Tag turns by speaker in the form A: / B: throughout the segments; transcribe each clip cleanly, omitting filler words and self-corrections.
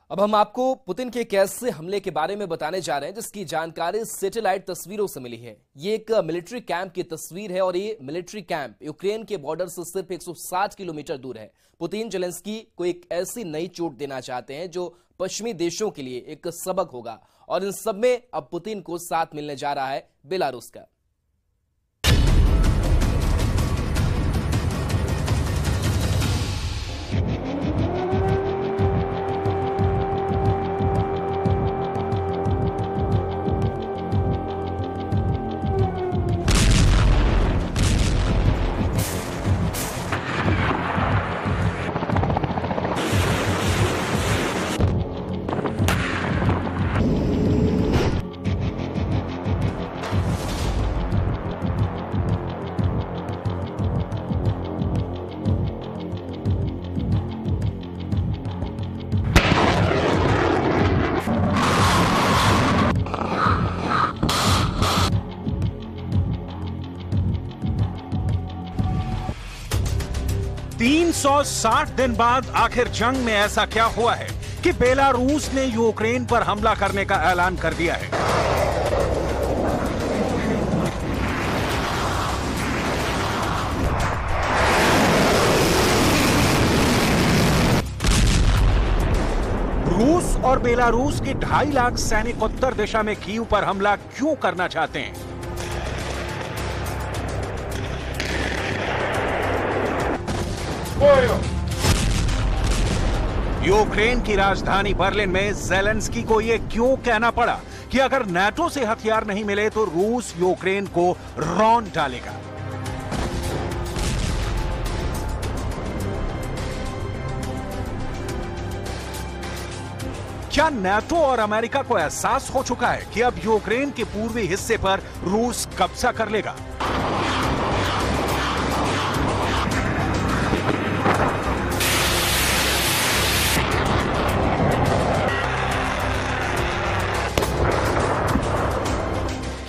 A: अब हम आपको पुतिन के एक ऐसे हमले के बारे में बताने जा रहे हैं जिसकी जानकारी सैटेलाइट तस्वीरों से मिली है। ये एक मिलिट्री कैंप की तस्वीर है और ये मिलिट्री कैंप यूक्रेन के बॉर्डर से सिर्फ 160 किलोमीटर दूर है। पुतिन जेलेंस्की को एक ऐसी नई चोट देना चाहते हैं जो पश्चिमी देशों के लिए एक सबक होगा और इन सब में अब पुतिन को साथ मिलने जा रहा है बेलारूस का।
B: तीन 360 दिन बाद आखिर जंग में ऐसा क्या हुआ है कि बेलारूस ने यूक्रेन पर हमला करने का ऐलान कर दिया है। रूस और बेलारूस के 2.5 लाख सैनिक उत्तर दिशा में कीव पर हमला क्यों करना चाहते हैं? यूक्रेन की राजधानी बर्लिन में ज़ेलेंस्की को यह क्यों कहना पड़ा कि अगर नाटो से हथियार नहीं मिले तो रूस यूक्रेन को रौंद डालेगा? क्या नाटो और अमेरिका को एहसास हो चुका है कि अब यूक्रेन के पूर्वी हिस्से पर रूस कब्जा कर लेगा?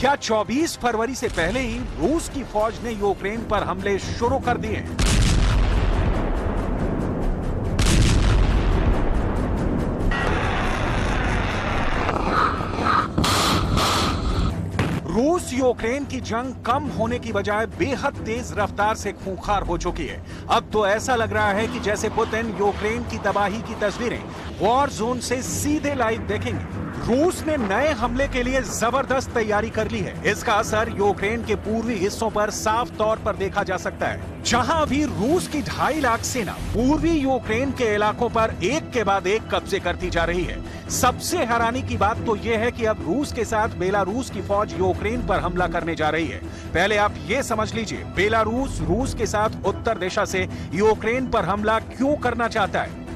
B: क्या 24 फरवरी से पहले ही रूस की फौज ने यूक्रेन पर हमले शुरू कर दिए हैं? रूस यूक्रेन की जंग कम होने की बजाय बेहद तेज रफ्तार से खूंखार हो चुकी है। अब तो ऐसा लग रहा है कि जैसे पुतिन यूक्रेन की तबाही की तस्वीरें वॉर जोन से सीधे लाइव देखेंगे। रूस ने नए हमले के लिए जबरदस्त तैयारी कर ली है। इसका असर यूक्रेन के पूर्वी हिस्सों पर साफ तौर पर देखा जा सकता है, जहां अभी रूस की 2.5 लाख सेना पूर्वी यूक्रेन के इलाकों पर एक के बाद एक कब्जे करती जा रही है। सबसे हैरानी की बात तो यह है कि अब रूस के साथ बेलारूस की फौज यूक्रेन पर हमला करने जा रही है। पहले आप ये समझ लीजिए, बेलारूस रूस के साथ उत्तर दिशा से यूक्रेन पर हमला क्यों करना चाहता है।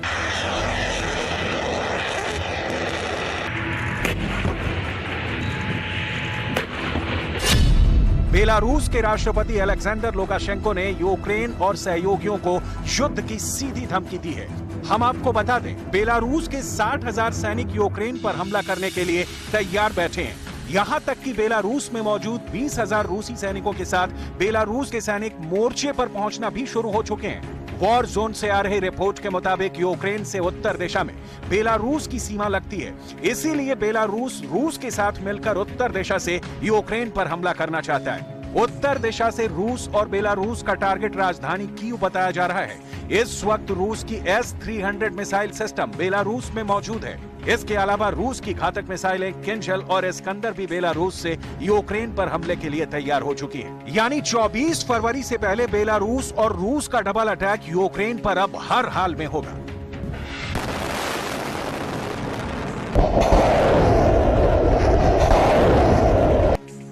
B: बेलारूस के राष्ट्रपति अलेक्जेंडर लुकाशेंको ने यूक्रेन और सहयोगियों को युद्ध की सीधी धमकी दी है। हम आपको बता दें, बेलारूस के 60,000 सैनिक यूक्रेन पर हमला करने के लिए तैयार बैठे हैं। यहां तक कि बेलारूस में मौजूद 20,000 रूसी सैनिकों के साथ बेलारूस के सैनिक मोर्चे पर पहुंचना भी शुरू हो चुके हैं। वॉर जोन से आ रही रिपोर्ट के मुताबिक यूक्रेन से उत्तर दिशा में बेलारूस की सीमा लगती है, इसीलिए बेलारूस रूस के साथ मिलकर उत्तर दिशा से यूक्रेन पर हमला करना चाहता है। उत्तर दिशा से रूस और बेलारूस का टारगेट राजधानी कीव बताया जा रहा है। इस वक्त रूस की S-300 मिसाइल सिस्टम बेलारूस में मौजूद है। इसके अलावा रूस की घातक मिसाइलें किंजल और इस्कंदर भी बेलारूस से यूक्रेन पर हमले के लिए तैयार हो चुकी हैं। यानी 24 फरवरी से पहले बेलारूस और रूस का डबल अटैक यूक्रेन पर अब हर हाल में होगा।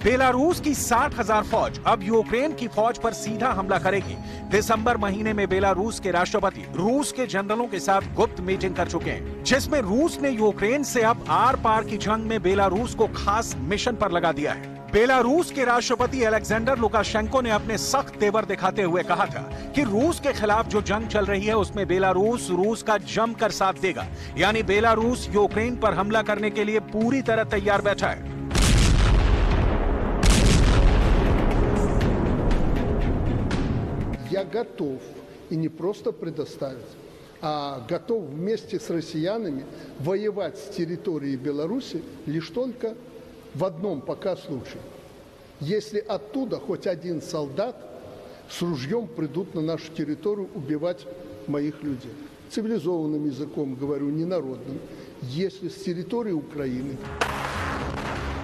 B: बेलारूस की 60,000 फौज अब यूक्रेन की फौज पर सीधा हमला करेगी। दिसंबर महीने में बेलारूस के राष्ट्रपति रूस के जनरलों के साथ गुप्त मीटिंग कर चुके हैं, जिसमें रूस ने यूक्रेन से अब आर पार की जंग में बेलारूस को खास मिशन पर लगा दिया है। बेलारूस के राष्ट्रपति अलेक्जेंडर लुकाशेंको ने अपने सख्त तेवर दिखाते हुए कहा था कि रूस के खिलाफ जो जंग चल रही है उसमें बेलारूस रूस का जमकर साथ देगा। यानी बेलारूस यूक्रेन पर हमला करने के लिए पूरी तरह तैयार बैठा है।
C: Я готов и не просто предоставить, готов вместе с россиянами воевать с территории Беларуси лишь только в одном пока случае. Если оттуда хоть один солдат с ружьем придут на нашу территорию убивать моих людей. Цивилизованным языком говорю, не народным. Если с территории Украины.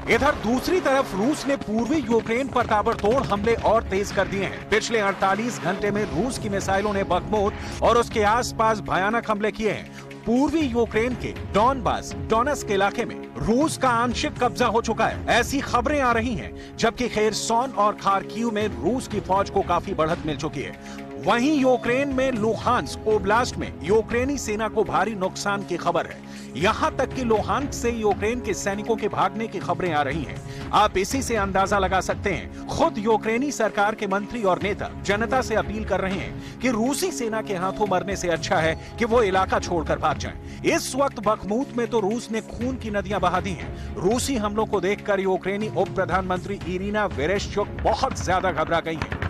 B: इधर दूसरी तरफ रूस ने पूर्वी यूक्रेन पर ताबड़तोड़ हमले और तेज कर दिए हैं। पिछले 48 घंटे में रूस की मिसाइलों ने बखमुत और उसके आसपास भयानक हमले किए हैं। पूर्वी यूक्रेन के डॉनबास डोनेट्स्क इलाके में रूस का आंशिक कब्जा हो चुका है, ऐसी खबरें आ रही हैं, जबकि खेरसोन और खार्किव में रूस की फौज को काफी बढ़त मिल चुकी है। वहीं यूक्रेन में लुहांस्क ओब्लास्ट में यूक्रेनी सेना को भारी नुकसान की खबर है। यहां तक कि लुहांस्क से यूक्रेन के सैनिकों के भागने की खबरें आ रही हैं। आप इसी से अंदाजा लगा सकते हैं। खुद यूक्रेनी सरकार के मंत्री और नेता जनता से अपील कर रहे हैं कि रूसी सेना के हाथों मरने से अच्छा है कि वो इलाका छोड़कर भाग जाएं। इस वक्त बखमुत में तो रूस ने खून की नदियां बहा दी हैं। रूसी हमलों को देखकर यूक्रेनी उप प्रधानमंत्री इरिना वेरेश्चुक बहुत ज्यादा घबरा गई हैं।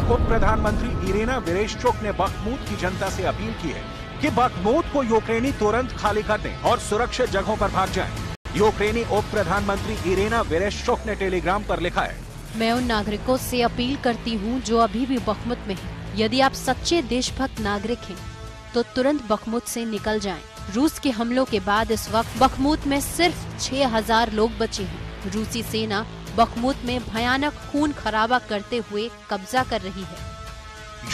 B: उप प्रधानमंत्री इरिना वेरेश्चुक ने बखमुत की जनता से अपील की है कि बखमुत को यूक्रेनी तुरंत खाली कर दें और सुरक्षित जगहों पर भाग जाएं। यूक्रेनी उप प्रधानमंत्री इरिना वेरेश्चुक ने टेलीग्राम पर लिखा है,
D: मैं उन नागरिकों से अपील करती हूं जो अभी भी बखमुत में हैं। यदि आप सच्चे देशभक्त नागरिक हैं तो तुरंत बखमुत से निकल जाएं। रूस के हमलों के बाद इस वक्त बखमुत में सिर्फ 6000 लोग बचे हैं। रूसी सेना बखमुत में भयानक खून खराबा करते हुए कब्जा कर रही है।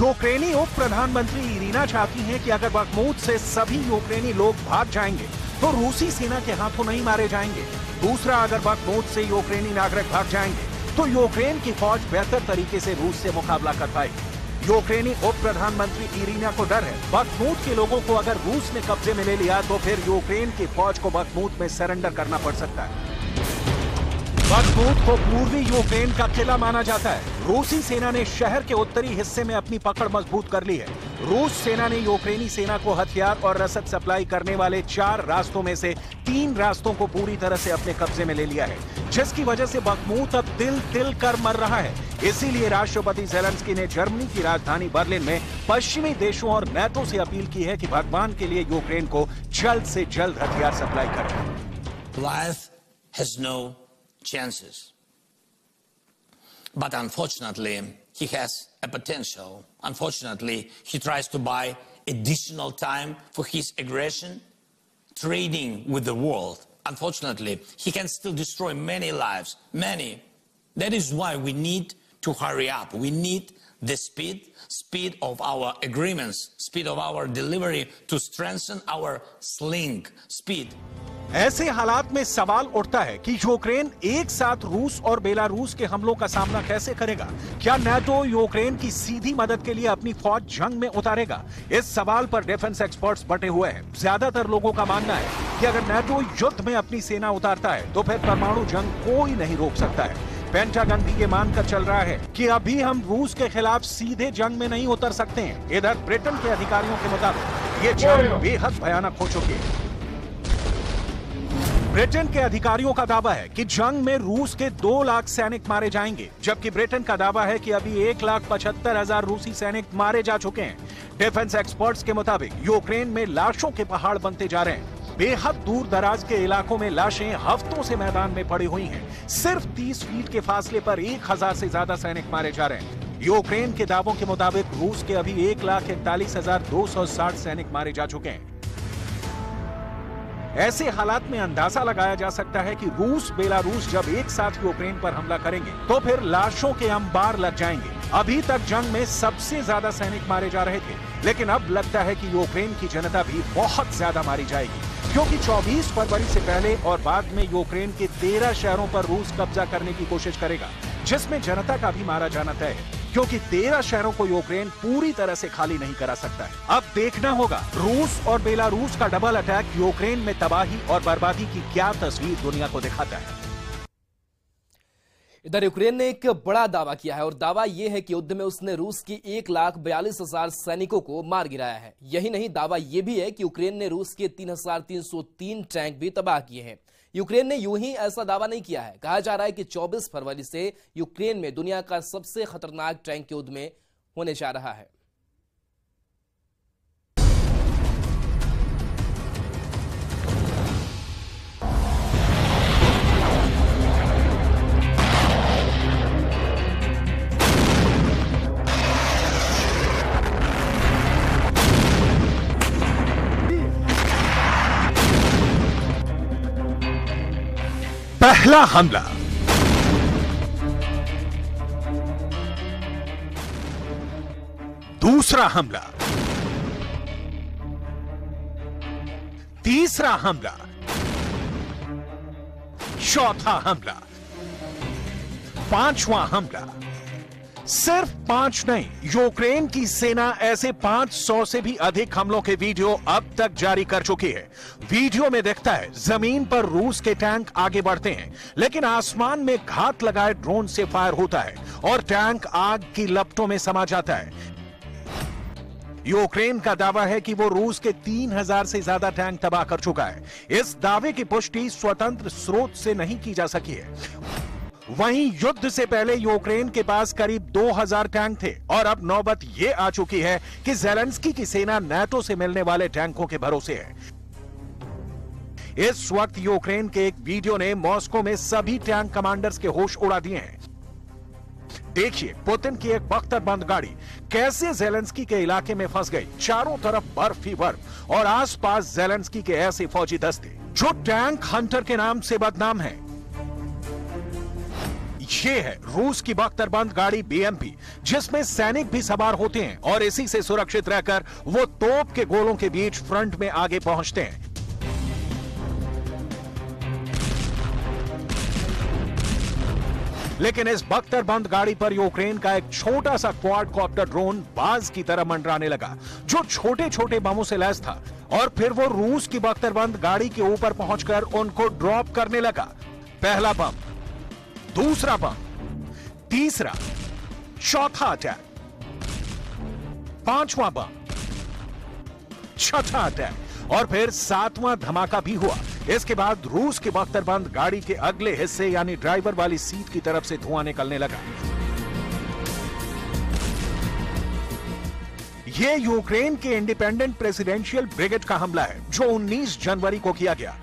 B: यूक्रेनी उप प्रधानमंत्री इरिना चाहती हैं कि अगर बखमुत से सभी यूक्रेनी लोग भाग जाएंगे तो रूसी सेना के हाथों नहीं मारे जाएंगे। दूसरा, अगर बखमुत से यूक्रेनी नागरिक भाग जाएंगे तो यूक्रेन की फौज बेहतर तरीके से रूस से मुकाबला कर पाएगी। यूक्रेनी उप प्रधानमंत्री इरिना को डर है बखमुत के लोगों को अगर रूस ने कब्जे में ले लिया तो फिर यूक्रेन की फौज को बखमुत में सरेंडर करना पड़ सकता है। बखमुत को पूर्वी यूक्रेन का किला माना जाता है। रूसी सेना ने शहर के उत्तरी हिस्से में अपनी पकड़ मजबूत कर ली है। रूस सेना ने यूक्रेनी सेना को हथियार और रसद सप्लाई करने वाले 4 रास्तों में से 3 रास्तों को पूरी तरह से अपने कब्जे में ले लिया है, जिसकी वजह से बखमुत अब तिल तिल कर मर रहा है। इसीलिए राष्ट्रपति ज़ेलेंस्की ने जर्मनी की राजधानी बर्लिन में पश्चिमी देशों और नेटो से अपील की है कि भगवान के लिए यूक्रेन को जल्द से जल्द हथियार सप्लाई करें।
E: Life has no chances. But unfortunately, he has a potential. Unfortunately, he tries to buy additional time for his aggression, trading with the world. Unfortunately, he can still destroy many lives, many. That is why we need to hurry up. We need the speed of our agreements, speed of our delivery to strengthen our sling speed.
B: ऐसे हालात में सवाल उठता है कि Ukraine एक साथ रूस और बेलारूस के हमलों का सामना कैसे करेगा। क्या नाटो यूक्रेन की सीधी मदद के लिए अपनी फौज जंग में उतारेगा? इस सवाल पर डिफेंस एक्सपर्ट्स बटे हुए हैं। ज्यादातर लोगों का मानना है कि अगर नाटो युद्ध में अपनी सेना उतारता है तो फिर परमाणु जंग कोई नहीं रोक सकता है। पेंटागन भी ये मानकर चल रहा है कि अभी हम रूस के खिलाफ सीधे जंग में नहीं उतर सकते हैं। इधर ब्रिटेन के अधिकारियों के मुताबिक ये जंग बेहद भयानक हो चुकी है। ब्रिटेन के अधिकारियों का दावा है कि जंग में रूस के 2 लाख सैनिक मारे जाएंगे, जबकि ब्रिटेन का दावा है कि अभी 1,75,000 रूसी सैनिक मारे जा चुके हैं। डिफेंस एक्सपर्ट्स के मुताबिक यूक्रेन में लाशों के पहाड़ बनते जा रहे हैं। बेहद दूर दराज के इलाकों में लाशें हफ्तों से मैदान में पड़ी हुई हैं। सिर्फ 30 फीट के फासले पर 1000 से ज्यादा सैनिक मारे जा रहे हैं। यूक्रेन के दावों के मुताबिक रूस के अभी 1,41,260 सैनिक मारे जा चुके हैं। ऐसे हालात में अंदाजा लगाया जा सकता है कि रूस बेलारूस जब एक साथ यूक्रेन पर हमला करेंगे तो फिर लाशों के अंबार लग जाएंगे। अभी तक जंग में सबसे ज्यादा सैनिक मारे जा रहे थे, लेकिन अब लगता है कि यूक्रेन की जनता भी बहुत ज्यादा मारी जाएगी, क्योंकि 24 फरवरी से पहले और बाद में यूक्रेन के 13 शहरों पर रूस कब्जा करने की कोशिश करेगा, जिसमें जनता का भी मारा जाना तय है, क्योंकि 13 शहरों को यूक्रेन पूरी तरह से खाली नहीं करा सकता है। अब देखना होगा रूस और बेलारूस का डबल अटैक यूक्रेन में तबाही और बर्बादी की क्या तस्वीर दुनिया को दिखाता है।
A: इधर यूक्रेन ने एक बड़ा दावा किया है और दावा यह है कि युद्ध में उसने रूस की 1,42,000 सैनिकों को मार गिराया है। यही नहीं, दावा यह भी है कि यूक्रेन ने रूस के 3,303 टैंक भी तबाह किए हैं। यूक्रेन ने यूं ही ऐसा दावा नहीं किया है। कहा जा रहा है कि 24 फरवरी से यूक्रेन में दुनिया का सबसे खतरनाक टैंक युद्ध में होने जा रहा है।
B: पहला हमला। दूसरा हमला। तीसरा हमला। चौथा हमला। पांचवां हमला। सिर्फ 5 नहीं, यूक्रेन की सेना ऐसे 500 से भी अधिक हमलों के वीडियो अब तक जारी कर चुकी है। वीडियो में दिखता है जमीन पर रूस के टैंक आगे बढ़ते हैं, लेकिन आसमान में घात लगाए ड्रोन से फायर होता है और टैंक आग की लपटों में समा जाता है। यूक्रेन का दावा है कि वो रूस के 3000 से ज्यादा टैंक तबाह कर चुका है। इस दावे की पुष्टि स्वतंत्र स्रोत से नहीं की जा सकी है। वहीं युद्ध से पहले यूक्रेन के पास करीब 2000 टैंक थे और अब नौबत यह आ चुकी है कि ज़ेलेंस्की की सेना नाटो से मिलने वाले टैंकों के भरोसे है। इस वक्त यूक्रेन के एक वीडियो ने मॉस्को में सभी टैंक कमांडर्स के होश उड़ा दिए हैं। देखिए पुतिन की एक बख्तरबंद गाड़ी कैसे ज़ेलेंस्की के इलाके में फंस गई। चारों तरफ बर्फ ही बर्फ और आसपास ज़ेलेंस्की के ऐसे फौजी दस्ते जो टैंक हंटर के नाम से बदनाम हैं। ये है रूस की बख्तरबंद गाड़ी BMP, जिसमें सैनिक भी सवार होते हैं और इसी से सुरक्षित रहकर वो तोप के गोलों के बीच फ्रंट में आगे पहुंचते हैं। लेकिन इस बख्तरबंद गाड़ी पर यूक्रेन का एक छोटा सा क्वाडकॉप्टर ड्रोन बाज की तरह मंडराने लगा, जो छोटे छोटे बमों से लैस था, और फिर वो रूस की बख्तरबंद गाड़ी के ऊपर पहुंचकर उनको ड्रॉप करने लगा। पहला बम, दूसरा बम, तीसरा, चौथा अटैक, पांचवां बम, छठा अटैक और फिर 7वां धमाका भी हुआ। इसके बाद रूस की बख्तरबंद गाड़ी के अगले हिस्से यानी ड्राइवर वाली सीट की तरफ से धुआं निकलने लगा। यह यूक्रेन के इंडिपेंडेंट प्रेसिडेंशियल ब्रिगेड का हमला है जो 19 जनवरी को किया गया।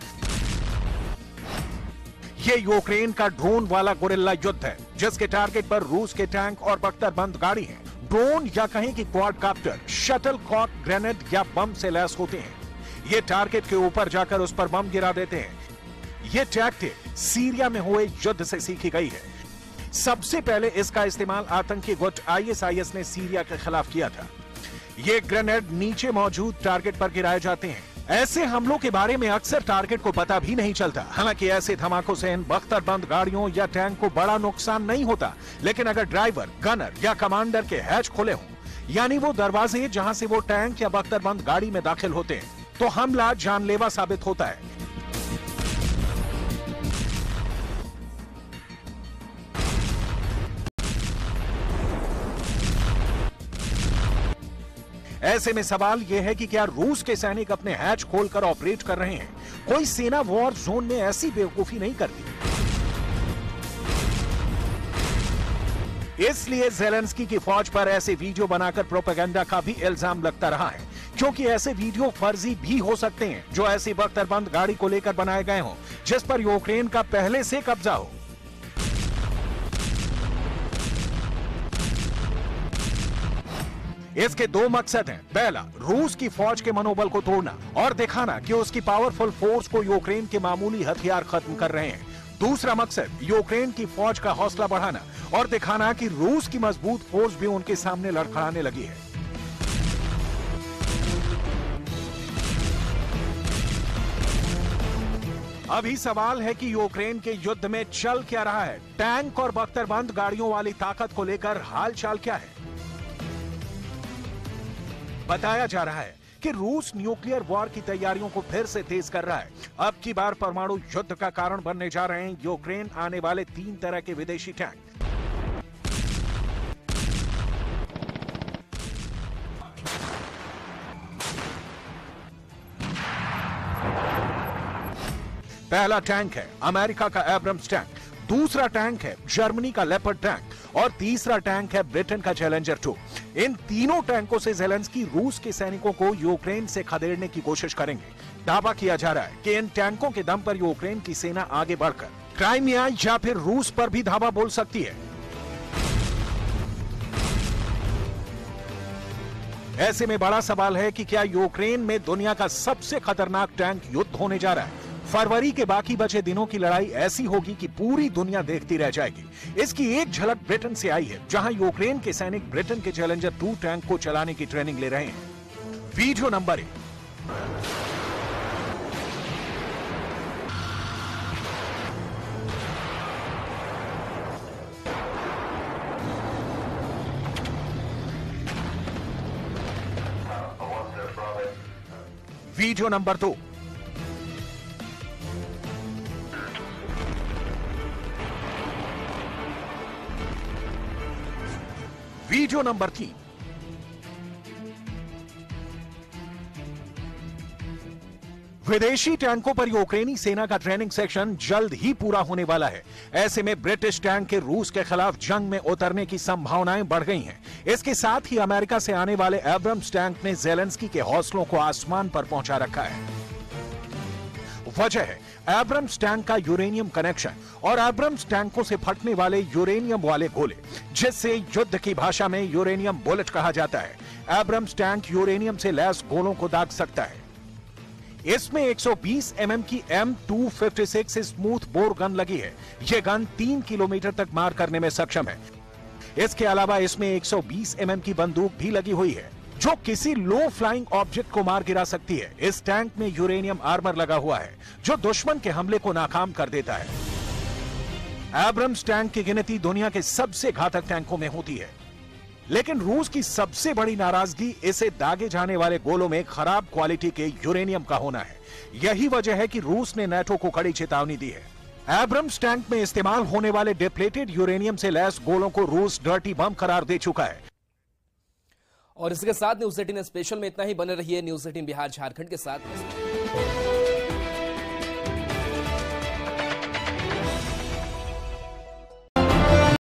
B: यह यूक्रेन का ड्रोन वाला गोरिल्ला युद्ध है जिसके टारगेट पर रूस के टैंक और बख्तरबंद गाड़ी हैं। ड्रोन या कहें कि क्वाडकॉप्टर शटलकॉक ग्रेनेड या बम से लैस होते हैं। ये टारगेट के ऊपर जाकर उस पर बम गिरा देते हैं। ये टैक्टिक सीरिया में हुए युद्ध से सीखी गई है। सबसे पहले इसका इस्तेमाल आतंकी गुट ISIS ने सीरिया के खिलाफ किया था। ये ग्रेनेड नीचे मौजूद टारगेट पर गिराए जाते हैं। ऐसे हमलों के बारे में अक्सर टारगेट को पता भी नहीं चलता। हालांकि ऐसे धमाकों से इन बख्तरबंद गाड़ियों या टैंक को बड़ा नुकसान नहीं होता, लेकिन अगर ड्राइवर, गनर या कमांडर के हैच खुले हों, यानी वो दरवाजे जहां से वो टैंक या बख्तरबंद गाड़ी में दाखिल होते हैं, तो हमला जानलेवा साबित होता है। ऐसे में सवाल यह है कि क्या रूस के सैनिक अपने हैच खोलकर ऑपरेट कर रहे हैं? कोई सेना वॉर जोन में ऐसी बेवकूफी नहीं करती। इसलिए ज़ेलेंस्की की फौज पर ऐसे वीडियो बनाकर प्रोपेगेंडा का भी इल्जाम लगता रहा है, क्योंकि ऐसे वीडियो फर्जी भी हो सकते हैं जो ऐसी बख्तरबंद गाड़ी को लेकर बनाए गए हों जिस पर यूक्रेन का पहले से कब्जा हो। इसके 2 मकसद हैं। पहला, रूस की फौज के मनोबल को तोड़ना और दिखाना कि उसकी पावरफुल फोर्स को यूक्रेन के मामूली हथियार खत्म कर रहे हैं। दूसरा मकसद, यूक्रेन की फौज का हौसला बढ़ाना और दिखाना कि रूस की मजबूत फोर्स भी उनके सामने लड़खड़ाने लगी है। अभी सवाल है कि यूक्रेन के युद्ध में चल क्या रहा है। टैंक और बख्तरबंद गाड़ियों वाली ताकत को लेकर हालचाल क्या है? बताया जा रहा है कि रूस न्यूक्लियर वॉर की तैयारियों को फिर से तेज कर रहा है। अब की बार परमाणु युद्ध का कारण बनने जा रहे हैं यूक्रेन आने वाले 3 तरह के विदेशी टैंक। पहला टैंक है अमेरिका का एब्रम्स टैंक, दूसरा टैंक है जर्मनी का लेपर्ड टैंक और तीसरा टैंक है ब्रिटेन का चैलेंजर 2। इन तीनों टैंकों से ज़ेलेंस्की रूस के सैनिकों को यूक्रेन से खदेड़ने की कोशिश करेंगे। दावा किया जा रहा है कि इन टैंकों के दम पर यूक्रेन की सेना आगे बढ़कर क्राइमिया या फिर रूस पर भी धावा बोल सकती है। ऐसे में बड़ा सवाल है कि क्या यूक्रेन में दुनिया का सबसे खतरनाक टैंक युद्ध होने जा रहा है। फरवरी के बाकी बचे दिनों की लड़ाई ऐसी होगी कि पूरी दुनिया देखती रह जाएगी। इसकी एक झलक ब्रिटेन से आई है, जहां यूक्रेन के सैनिक ब्रिटेन के चैलेंजर 2 टैंक को चलाने की ट्रेनिंग ले रहे हैं। Video number 1। Video number 2। Video number 3। विदेशी टैंकों पर यूक्रेनी सेना का ट्रेनिंग सेक्शन जल्द ही पूरा होने वाला है। ऐसे में ब्रिटिश टैंक के रूस के खिलाफ जंग में उतरने की संभावनाएं बढ़ गई हैं। इसके साथ ही अमेरिका से आने वाले एब्रम्स टैंक ने ज़ेलेंस्की के हौसलों को आसमान पर पहुंचा रखा है। वजह है एब्रम्स टैंक का यूरेनियम कनेक्शन और एब्रम्स टैंकों से फटने वाले यूरेनियम वाले गोले, जिससे युद्ध की भाषा में यूरेनियम बुलेट कहा जाता है। एब्रम्स टैंक यूरेनियम से लैस गोलों को दाग सकता है। इसमें 120 mm की M256 स्मूथ बोर गन लगी है। यह गन 3 किलोमीटर तक मार करने में सक्षम है। इसके अलावा इसमें 120 mm की बंदूक भी लगी हुई है, जो किसी लो फ्लाइंग ऑब्जेक्ट को मार गिरा सकती है। इस टैंक में यूरेनियम आर्मर लगा हुआ है, जो दुश्मन के हमले को नाकाम कर देता है। एब्रम्स टैंक की गिनती दुनिया के सबसे घातक टैंकों में होती है, लेकिन रूस की सबसे बड़ी नाराजगी इसे दागे जाने वाले गोलों में खराब क्वालिटी के यूरेनियम का होना है। यही वजह है कि रूस ने नाटो को कड़ी चेतावनी दी है। एब्रम्स टैंक में इस्तेमाल होने वाले डिप्लेटेड यूरेनियम से लैस गोलों को रूस डर्टी बम करार दे चुका है।
A: और इसके साथ न्यूज़ 18 स्पेशल में इतना ही। बने रहिए न्यूज़ 18 बिहार झारखंड के साथ।